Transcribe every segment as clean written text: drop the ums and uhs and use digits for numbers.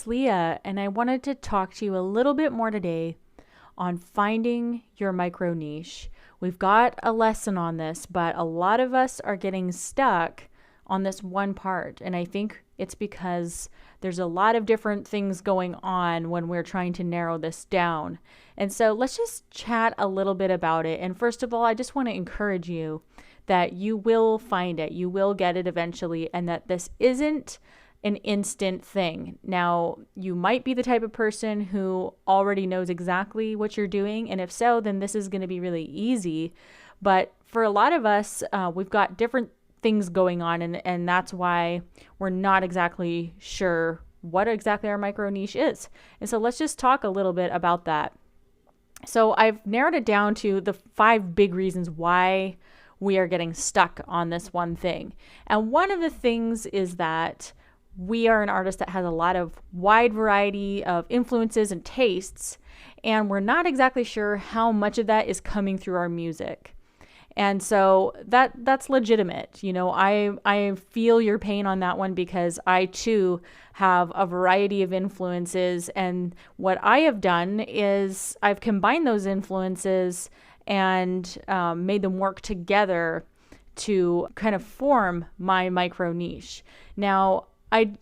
it's Leah, and I wanted to talk to you a little bit more today on finding your micro niche. We've got a lesson on this, but a lot of us are getting stuck on this one part, and I think it's because there's a lot of different things going on when we're trying to narrow this down. And so let's just chat a little bit about it. And first of all, I just want to encourage you that you will find it, you will get it eventually, and that this isn't an instant thing. Now, you might be the type of person who already knows exactly what you're doing, and if so, then this is going to be really easy. But for a lot of us, we've got different things going on, and that's why we're not exactly sure what exactly our micro niche is. And so let's just talk a little bit about that. So I've narrowed it down to the 5 big reasons why we are getting stuck on this one thing. And one of the things is that we are an artist that has a lot of wide variety of influences and tastes, and we're not exactly sure how much of that is coming through our music. And so that's legitimate. You know, I feel your pain on that one because I too have a variety of influences, and what I have done is I've combined those influences and made them work together to kind of form my micro niche. Now,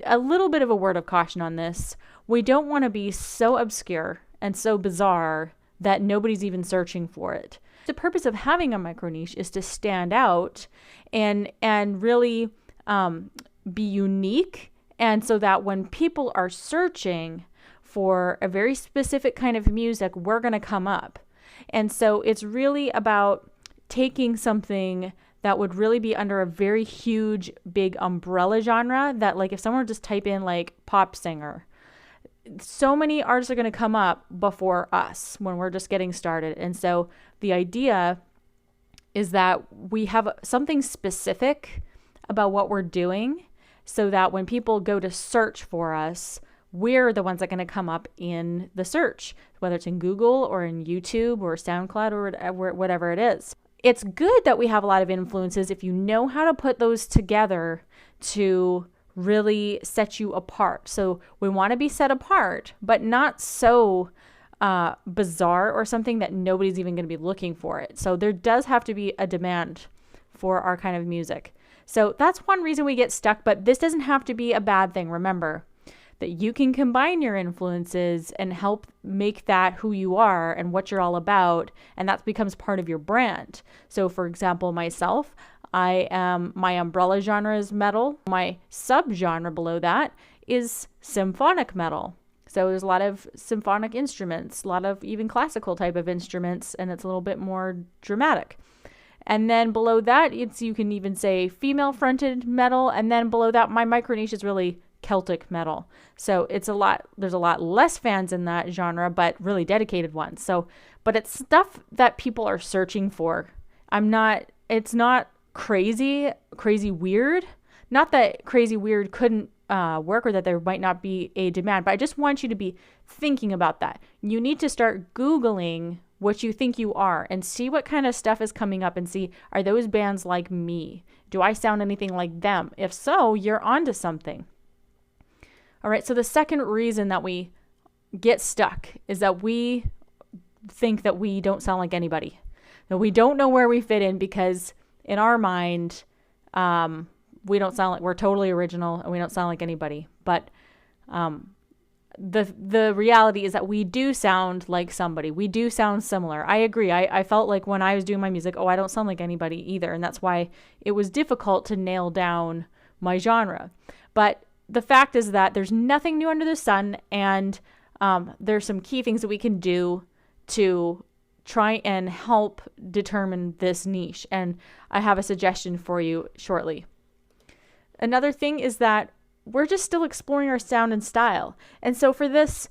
a little bit of a word of caution on this. We don't want to be so obscure and so bizarre that nobody's even searching for it. The purpose of having a micro niche is to stand out and really be unique, and so that when people are searching for a very specific kind of music, we're going to come up. And so it's really about taking something that would really be under a very huge, big umbrella genre that, like, if someone would just type in like pop singer, so many artists are going to come up before us when we're just getting started. And so the idea is that we have something specific about what we're doing so that when people go to search for us, we're the ones that are going to come up in the search, whether it's in Google or in YouTube or SoundCloud or whatever it is. It's good that we have a lot of influences if you know how to put those together to really set you apart. So we want to be set apart, but not so bizarre or something that nobody's even going to be looking for it. So there does have to be a demand for our kind of music. So that's one reason we get stuck, but this doesn't have to be a bad thing. Remember that you can combine your influences and help make that who you are and what you're all about, and that becomes part of your brand. So for example, myself, my umbrella genre is metal. My subgenre below that is symphonic metal. So there's a lot of symphonic instruments, a lot of even classical type of instruments, and it's a little bit more dramatic. And then below that, you can even say female fronted metal. And then below that, my micro niche is really Celtic metal. So there's a lot less fans in that genre, but really dedicated ones. So, but it's stuff that people are searching for. It's not crazy weird. Not that crazy weird couldn't work or that there might not be a demand, but I just want you to be thinking about that. You need to start Googling what you think you are and see what kind of stuff is coming up and see, are those bands like me? Do I sound anything like them? If so, you're onto something. All right, so the second reason that we get stuck is that we think that we don't sound like anybody. That we don't know where we fit in because in our mind, we don't sound like, we're totally original and we don't sound like anybody. But the reality is that we do sound like somebody. We do sound similar. I agree. I felt like when I was doing my music, I don't sound like anybody either. And that's why it was difficult to nail down my genre. But the fact is that there's nothing new under the sun, and there's some key things that we can do to try and help determine this niche. And I have a suggestion for you shortly. Another thing is that we're just still exploring our sound and style. And so for this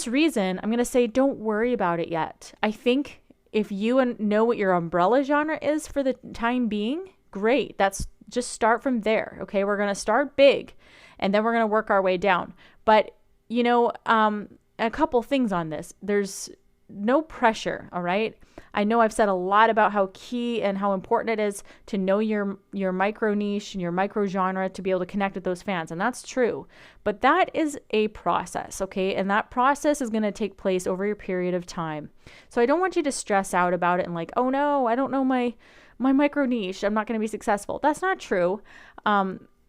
reason, I'm going to say don't worry about it yet. I think if you know what your umbrella genre is for the time being, great. That's just start from there. Okay, we're going to start big and then we're going to work our way down. But, a couple things on this. no pressure. All right. I know I've said a lot about how key and how important it is to know your micro niche and your micro genre to be able to connect with those fans. And that's true. But that is a process, okay? And that process is going to take place over a period of time. So I don't want you to stress out about it and like, oh no, I don't know my micro niche. I'm not going to be successful. That's not true.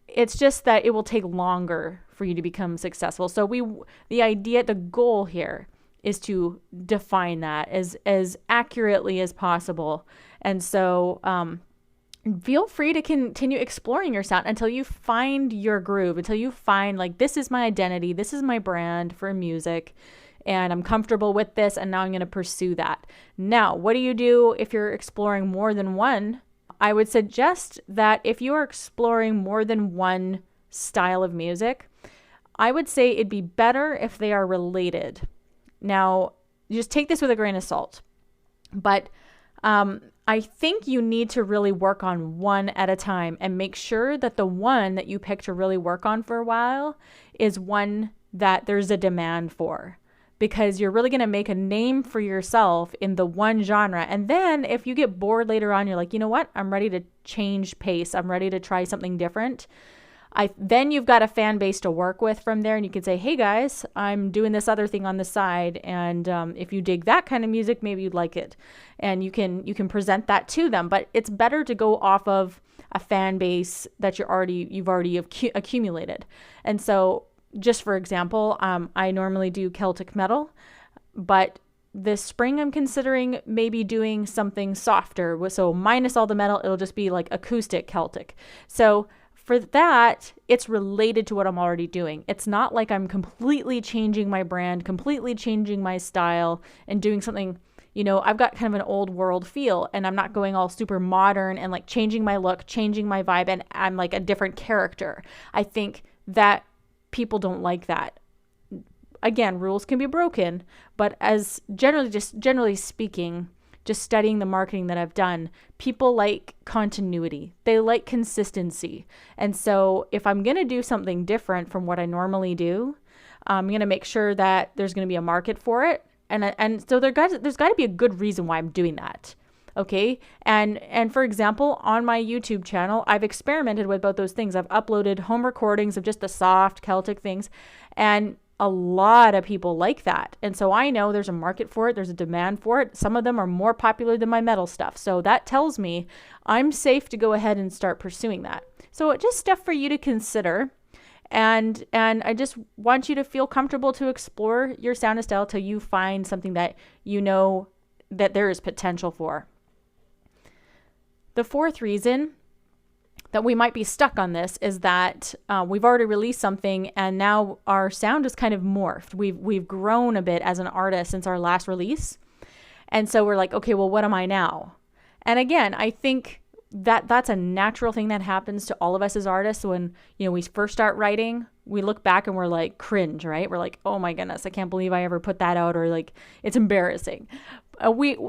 It's just that it will take longer for you to become successful. So the goal here is to define that as accurately as possible. And so feel free to continue exploring your sound until you find your groove, until you find like, this is my identity, this is my brand for music, and I'm comfortable with this, and now I'm going to pursue that. Now, what do you do if you're exploring more than one? I would suggest that if you are exploring more than one style of music, I would say it'd be better if they are related. Now, just take this with a grain of salt, but I think you need to really work on one at a time and make sure that the one that you pick to really work on for a while is one that there's a demand for, because you're really going to make a name for yourself in the one genre. And then if you get bored later on, you're like, you know what? I'm ready to change pace. I'm ready to try something different. Then you've got a fan base to work with from there, and you can say, hey guys, I'm doing this other thing on the side, and if you dig that kind of music, maybe you'd like it. And you can present that to them. But it's better to go off of a fan base that you've already accumulated. And so, just for example, I normally do Celtic metal, but this spring I'm considering maybe doing something softer. So minus all the metal, it'll just be like acoustic Celtic. So for that, it's related to what I'm already doing. It's not like I'm completely changing my brand, completely changing my style, and doing something, I've got kind of an old world feel, and I'm not going all super modern and like changing my look, changing my vibe, and I'm like a different character. I think that people don't like that. Again, rules can be broken, but generally speaking, just studying the marketing that I've done, people like continuity. They like consistency. And so if I'm going to do something different from what I normally do, I'm going to make sure that there's going to be a market for it. And so there's got to be a good reason why I'm doing that. Okay. And for example, on my YouTube channel, I've experimented with both those things. I've uploaded home recordings of just the soft Celtic things, and a lot of people like that. And so I know there's a market for it. There's a demand for it. Some of them are more popular than my metal stuff. So that tells me I'm safe to go ahead and start pursuing that. So just stuff for you to consider. And I just want you to feel comfortable to explore your sound and style till you find something that you know that there is potential for. The fourth reason that we might be stuck on this is that we've already released something, and now our sound is kind of morphed. We've grown a bit as an artist since our last release. And so we're like, okay, well, what am I now? And again, I think that's a natural thing that happens to all of us as artists. When, we first start writing, we look back and we're like cringe, right? We're like, oh my goodness, I can't believe I ever put that out, or like, it's embarrassing.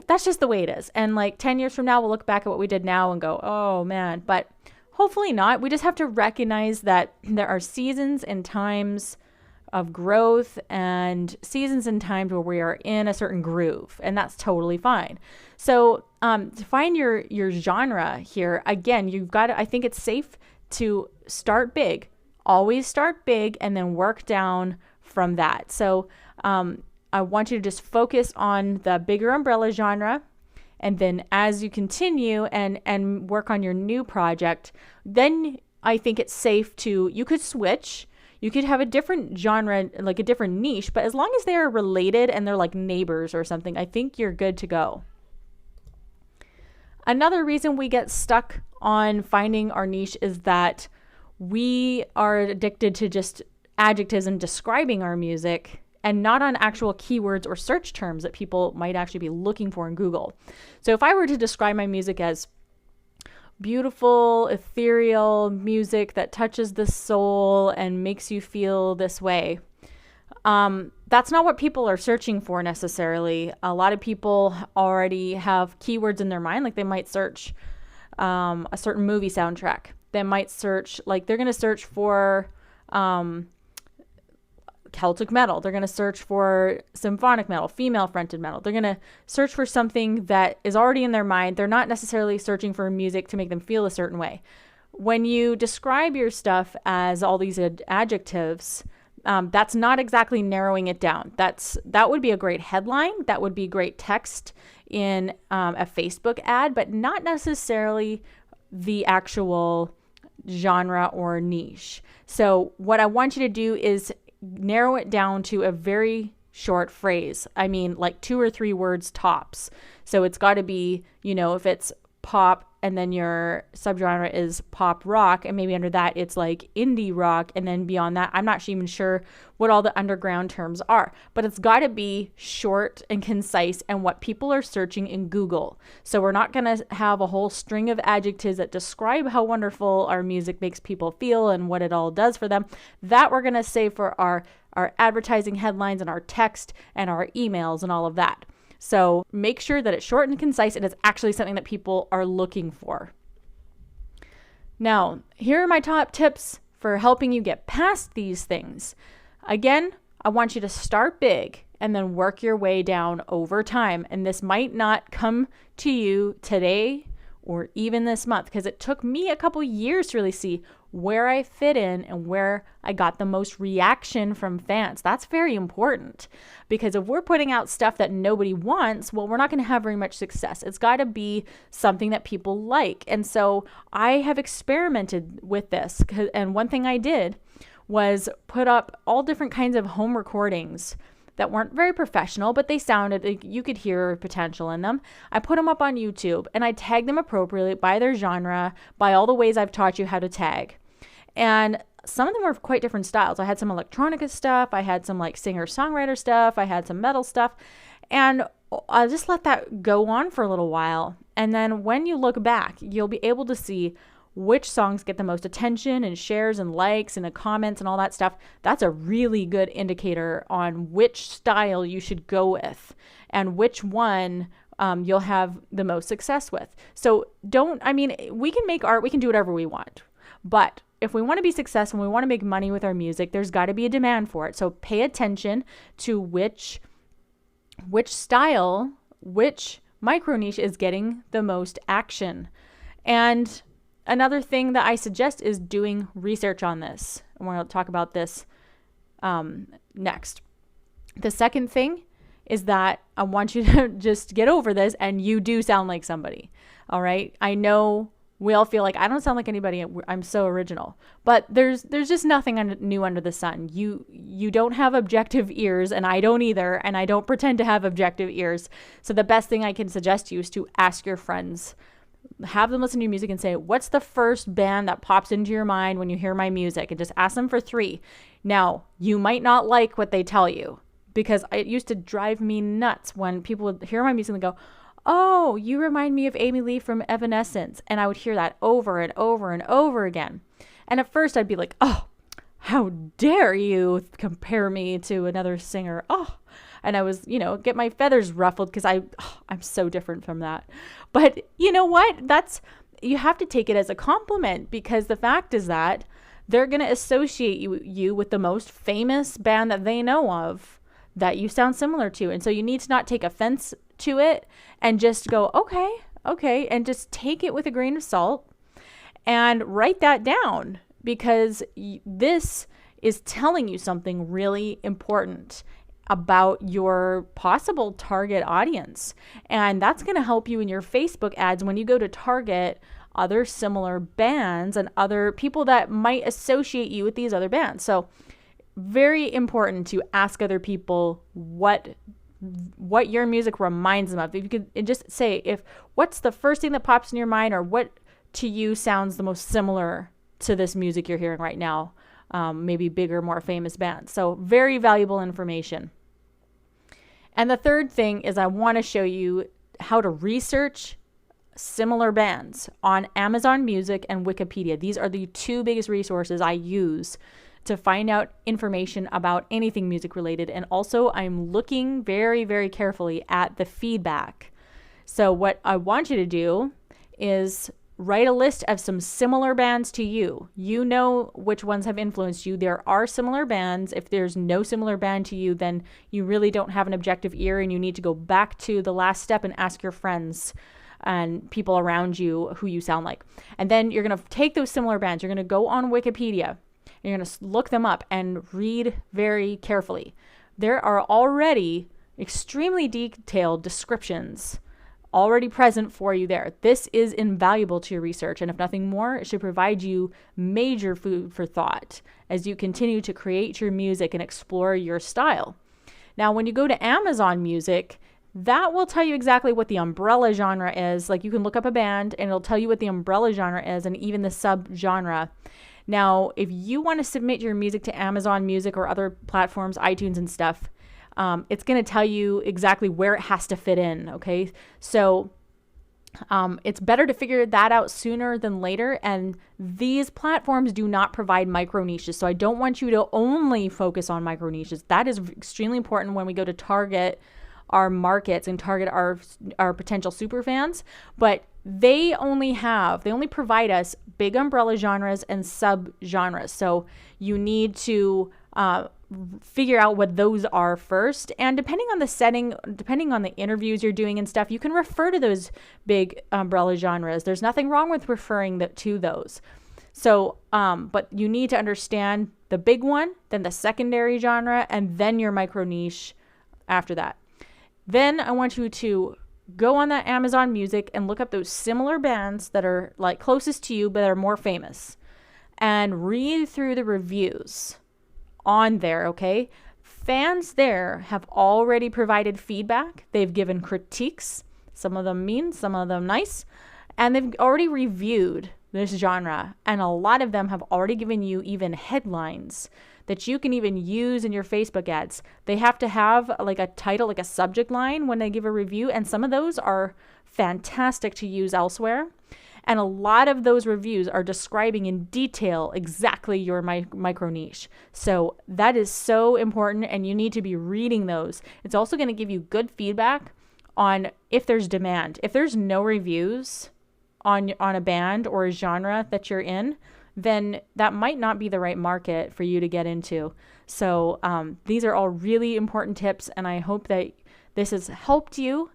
That's just the way it is. And like 10 years from now, we'll look back at what we did now and go, oh man, but hopefully not. We just have to recognize that there are seasons and times of growth and seasons and times where we are in a certain groove, and that's totally fine. So to find your genre here, again, I think it's safe to start big. Always start big and then work down from that. So I want you to just focus on the bigger umbrella genre. And then as you continue and work on your new project, then I think it's safe you could switch. You could have a different genre, like a different niche, but as long as they're related and they're like neighbors or something, I think you're good to go. Another reason we get stuck on finding our niche is that we are addicted to just adjectives and describing our music, and not on actual keywords or search terms that people might actually be looking for in Google. So if I were to describe my music as beautiful, ethereal music that touches the soul and makes you feel this way, that's not what people are searching for necessarily. A lot of people already have keywords in their mind, like they might search a certain movie soundtrack. They might search, like they're going to search for Celtic metal. They're going to search for symphonic metal, female fronted metal. They're going to search for something that is already in their mind. They're not necessarily searching for music to make them feel a certain way. When you describe your stuff as all these adjectives, that's not exactly narrowing it down. That would be a great headline. That would be great text in a Facebook ad, but not necessarily the actual genre or niche. So what I want you to do is narrow it down to a very short phrase. I mean, like 2 or 3 words tops. So it's got to be, if it's pop and then your subgenre is pop rock, and maybe under that it's like indie rock, and then beyond that, I'm not even sure what all the underground terms are, but it's got to be short and concise and what people are searching in Google. So we're not going to have a whole string of adjectives that describe how wonderful our music makes people feel and what it all does for them. That we're going to save for our advertising headlines and our text and our emails and all of that. So make sure that it's short and concise and it's actually something that people are looking for. Now, here are my top tips for helping you get past these things. Again, I want you to start big and then work your way down over time. And this might not come to you today or even this month, because it took me a couple years to really see where I fit in and where I got the most reaction from fans. That's very important, because if we're putting out stuff that nobody wants, well, we're not going to have very much success. It's got to be something that people like. And so I have experimented with this. And one thing I did was put up all different kinds of home recordings that weren't very professional, but they sounded like you could hear potential in them. I put them up on YouTube and I tagged them appropriately by their genre, by all the ways I've taught you how to tag. And some of them were quite different styles. I had some electronica stuff. I had some like singer-songwriter stuff. I had some metal stuff. And I just let that go on for a little while. And then when you look back, you'll be able to see which songs get the most attention and shares and likes and the comments and all that stuff. That's a really good indicator on which style you should go with and which one you'll have the most success with. So we can make art, we can do whatever we want. But if we want to be successful and we want to make money with our music, there's got to be a demand for it. So pay attention to which style, which micro niche is getting the most action. And another thing that I suggest is doing research on this. And we're going to talk about this next. The second thing is that I want you to just get over this, and you do sound like somebody. All right. I know we all feel like I don't sound like anybody. I'm so original, but there's just nothing new under the sun. You don't have objective ears, and I don't either. And I don't pretend to have objective ears. So the best thing I can suggest to you is to ask your friends, have them listen to your music and say, what's the first band that pops into your mind when you hear my music? And just ask them for 3. Now, you might not like what they tell you, because it used to drive me nuts when people would hear my music and go, oh, you remind me of Amy Lee from Evanescence. And I would hear that over and over and over again. And at first I'd be like, oh, how dare you compare me to another singer? Oh, and I was, get my feathers ruffled because I'm so different from that. But you know what? You have to take it as a compliment, because the fact is that they're going to associate you with the most famous band that they know of that you sound similar to. And so you need to not take offense to it and just go, okay, and just take it with a grain of salt and write that down, because this is telling you something really important about your possible target audience. And that's going to help you in your Facebook ads when you go to target other similar bands and other people that might associate you with these other bands. So very important to ask other people what your music reminds them of. If you could just say, what's the first thing that pops in your mind, or what to you sounds the most similar to this music you're hearing right now, maybe bigger, more famous bands. So very valuable information. And the third thing is I want to show you how to research similar bands on Amazon Music and Wikipedia. These are the 2 biggest resources I use to find out information about anything music related. And also I'm looking very, very carefully at the feedback. So what I want you to do is write a list of some similar bands to you. You know which ones have influenced you. There are similar bands. If there's no similar band to you, then you really don't have an objective ear, and you need to go back to the last step and ask your friends and people around you who you sound like. And then you're going to take those similar bands. You're going to go on Wikipedia. You're going to look them up and read very carefully. There are already extremely detailed descriptions already present for you there. This is invaluable to your research, and if nothing more, it should provide you major food for thought as you continue to create your music and explore your style. Now, when you go to Amazon Music, that will tell you exactly what the umbrella genre is. Like, you can look up a band and it'll tell you what the umbrella genre is and even the sub-genre. Now, if you want to submit your music to Amazon Music or other platforms, iTunes and stuff, it's going to tell you exactly where it has to fit in, okay? So it's better to figure that out sooner than later, and these platforms do not provide micro niches, so I don't want you to only focus on micro niches. That is extremely important when we go to target our markets and target our potential super fans, but they only provide us big umbrella genres and sub genres. So you need to figure out what those are first, and depending on the setting, depending on the interviews you're doing and stuff, you can refer to those big umbrella genres. There's nothing wrong with referring to those. So but you need to understand the big one, then the secondary genre, and then your micro niche after that. Then I want you to go on that Amazon Music and look up those similar bands that are like closest to you but are more famous, and read through the reviews on there, okay? Fans there have already provided feedback. They've given critiques, some of them mean, some of them nice, and they've already reviewed this genre, and a lot of them have already given you even headlines that you can even use in your Facebook ads. They have to have like a title, like a subject line when they give a review, and some of those are fantastic to use elsewhere. And a lot of those reviews are describing in detail exactly your micro niche. So that is so important, and you need to be reading those. It's also going to give you good feedback on if there's demand. If there's no reviews on a band or a genre that you're in, then that might not be the right market for you to get into. So these are all really important tips, and I hope that this has helped you.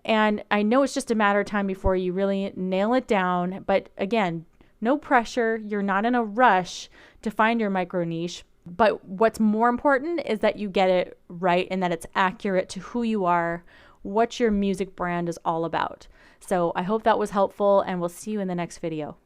And I know it's just a matter of time before you really nail it down. But again, no pressure. You're not in a rush to find your micro niche. But what's more important is that you get it right and that it's accurate to who you are, what your music brand is all about. So I hope that was helpful, and we'll see you in the next video.